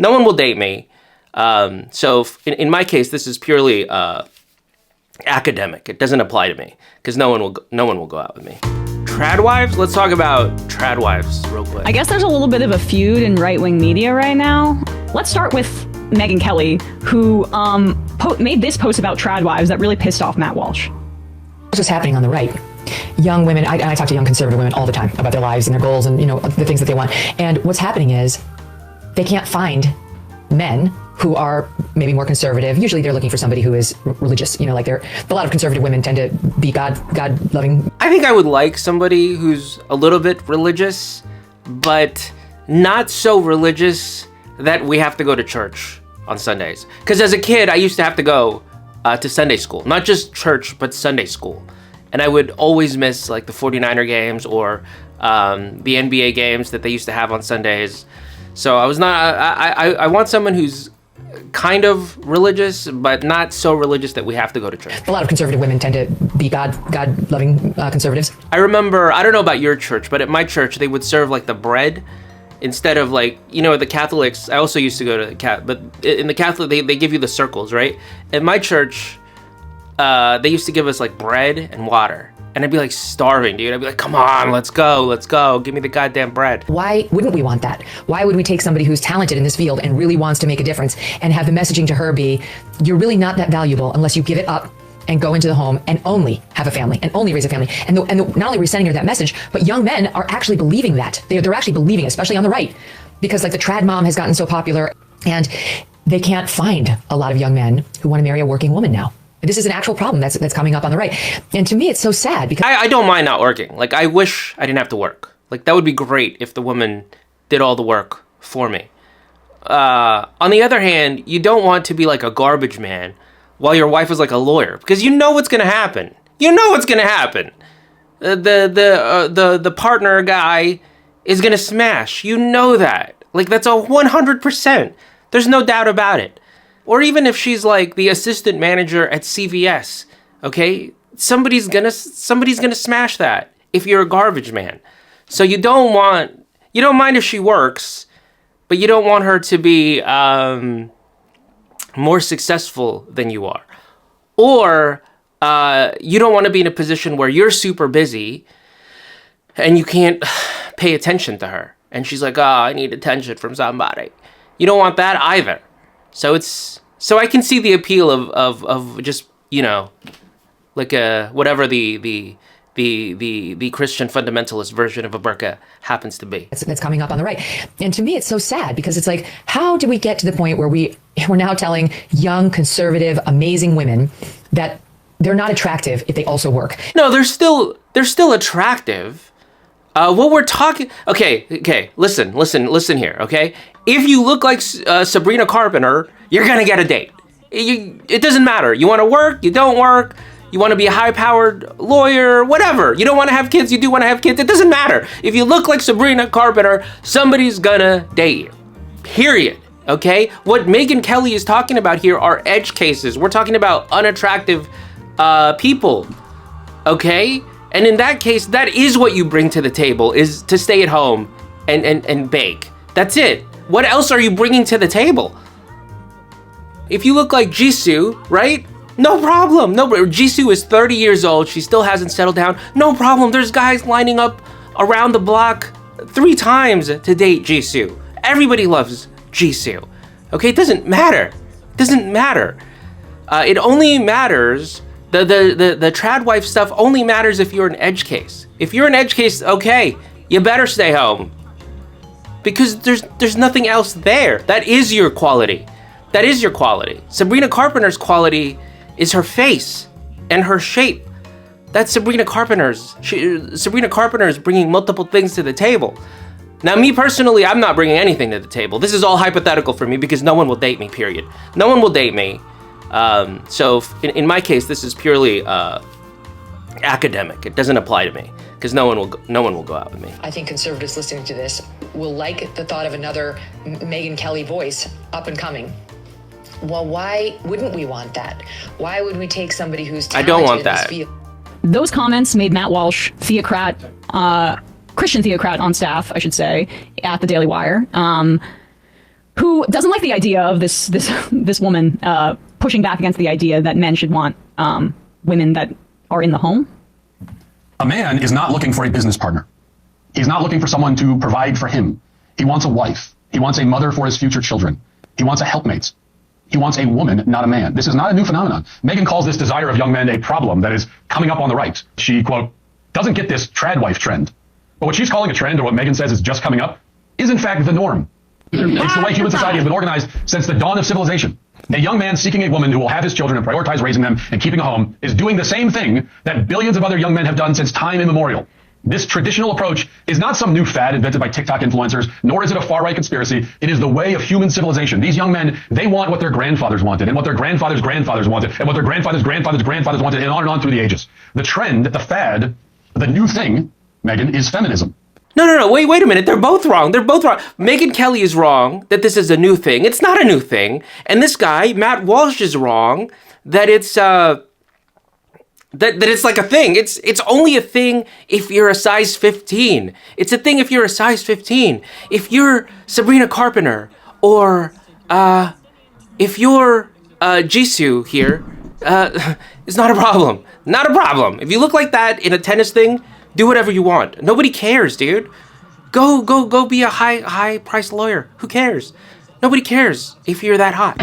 No one will date me. So in my case, this is purely academic. It doesn't apply to me because no one will go out with me. Trad wives? Let's talk about trad wives real quick. I guess there's a little bit of a feud in right-wing media right now. Let's start with Megyn Kelly, who made this post about trad wives that really pissed off Matt Walsh. What's happening on the right? Young women, I talk to young conservative women all the time about their lives and their goals and, the things that they want. And what's happening is they can't find men who are maybe more conservative. Usually they're looking for somebody who is religious, a lot of conservative women tend to be God-loving. I think I would like somebody who's a little bit religious, but not so religious that we have to go to church on Sundays. Because as a kid, I used to have to go to Sunday school, not just church, but Sunday school. And I would always miss like the 49er games or the NBA games that they used to have on Sundays. So I want someone who's kind of religious, but not so religious that we have to go to church. A lot of conservative women tend to be God-loving conservatives. I remember, I don't know about your church, but at my church, they would serve like the bread instead of like, the Catholics. I also used to go to but in the Catholic, they give you the circles, right? At my church, they used to give us like bread and water. And I'd be like starving, dude. I'd be like, come on, let's go. Give me the goddamn bread. Why wouldn't we want that? Why would we take somebody who's talented in this field and really wants to make a difference and have the messaging to her be, you're really not that valuable unless you give it up and go into the home and only have a family and only raise a family. And not only are we sending her that message, but young men are actually believing that. They're actually believing it, especially on the right, because like the trad mom has gotten so popular and they can't find a lot of young men who want to marry a working woman now. This is an actual problem that's coming up on the right. And to me, it's so sad because I don't mind not working. Like, I wish I didn't have to work. Like, that would be great if the woman did all the work for me. On the other hand, you don't want to be like a garbage man while your wife is like a lawyer, because you know what's going to happen. The partner guy is going to smash. You know that. Like, that's a 100%. There's no doubt about it. Or even if she's like the assistant manager at CVS, okay? Somebody's gonna smash that if you're a garbage man. So you don't mind if she works, but you don't want her to be more successful than you are. Or you don't want to be in a position where you're super busy and you can't pay attention to her. And she's like, I need attention from somebody. You don't want that either. So I can see the appeal of just, like whatever the Christian fundamentalist version of a burqa happens to be. That's coming up on the right. And to me, it's so sad because it's like, how do we get to the point where we're now telling young, conservative, amazing women that they're not attractive if they also work? No, they're still attractive. What we're talking, okay, listen here, okay? If you look like Sabrina Carpenter, you're gonna get a date. It doesn't matter. You wanna work, you don't work, you wanna be a high-powered lawyer, whatever. You don't wanna have kids, you do wanna have kids, it doesn't matter. If you look like Sabrina Carpenter, somebody's gonna date you, period, okay? What Megyn Kelly is talking about here are edge cases. We're talking about unattractive people, okay? And in that case, that is what you bring to the table, is to stay at home and bake. That's it. What else are you bringing to the table? If you look like Jisoo, right? No problem. Jisoo is 30 years old. She still hasn't settled down. No problem. There's guys lining up around the block 3 times to date Jisoo. Everybody loves Jisoo. Okay, it doesn't matter. It only matters. The trad wife stuff only matters if you're an edge case. If you're an edge case, okay, you better stay home. Because there's nothing else there. That is your quality. Sabrina Carpenter's quality is her face and her shape. That's Sabrina Carpenter's. Sabrina Carpenter is bringing multiple things to the table. Now, me personally, I'm not bringing anything to the table. This is all hypothetical for me because no one will date me, period. No one will date me. So in my case, this is purely academic. It doesn't apply to me because no one will go out with me. I think conservatives listening to this will like the thought of another Megyn Kelly voice up and coming. Well, why wouldn't we want that? Why would we take somebody who's talented I don't want that. in this field? Those comments made Matt Walsh, Christian theocrat on staff, I should say, at the Daily Wire, who doesn't like the idea of this woman pushing back against the idea that men should want women that are in the home. A man is not looking for a business partner. He's not looking for someone to provide for him. He wants a wife. He wants a mother for his future children. He wants a helpmate. He wants a woman, not a man. This is not a new phenomenon. Megan calls this desire of young men a problem that is coming up on the right. She, quote, doesn't get this trad wife trend. But what she's calling a trend, or what Megan says is just coming up, is in fact the norm. It's the way human society has been organized since the dawn of civilization. A young man seeking a woman who will have his children and prioritize raising them and keeping a home is doing the same thing that billions of other young men have done since time immemorial. This traditional approach is not some new fad invented by TikTok influencers, nor is it a far-right conspiracy. It is the way of human civilization. These young men, they want what their grandfathers wanted, and what their grandfathers' grandfathers wanted, and what their grandfathers' grandfathers' grandfathers wanted, and on through the ages. The trend, the fad, the new thing, Megan, is feminism. No, wait a minute. They're both wrong. They're both wrong. Megyn Kelly is wrong that this is a new thing. It's not a new thing. And this guy, Matt Walsh, is wrong that it's that it's like a thing. It's only a thing if you're a size 15. It's a thing if you're a size 15. If you're Sabrina Carpenter or if you're Jisoo here, it's not a problem. Not a problem. If you look like that in a tennis thing, do whatever you want. Nobody cares, dude. Go be a high priced lawyer. Who cares? Nobody cares if you're that hot.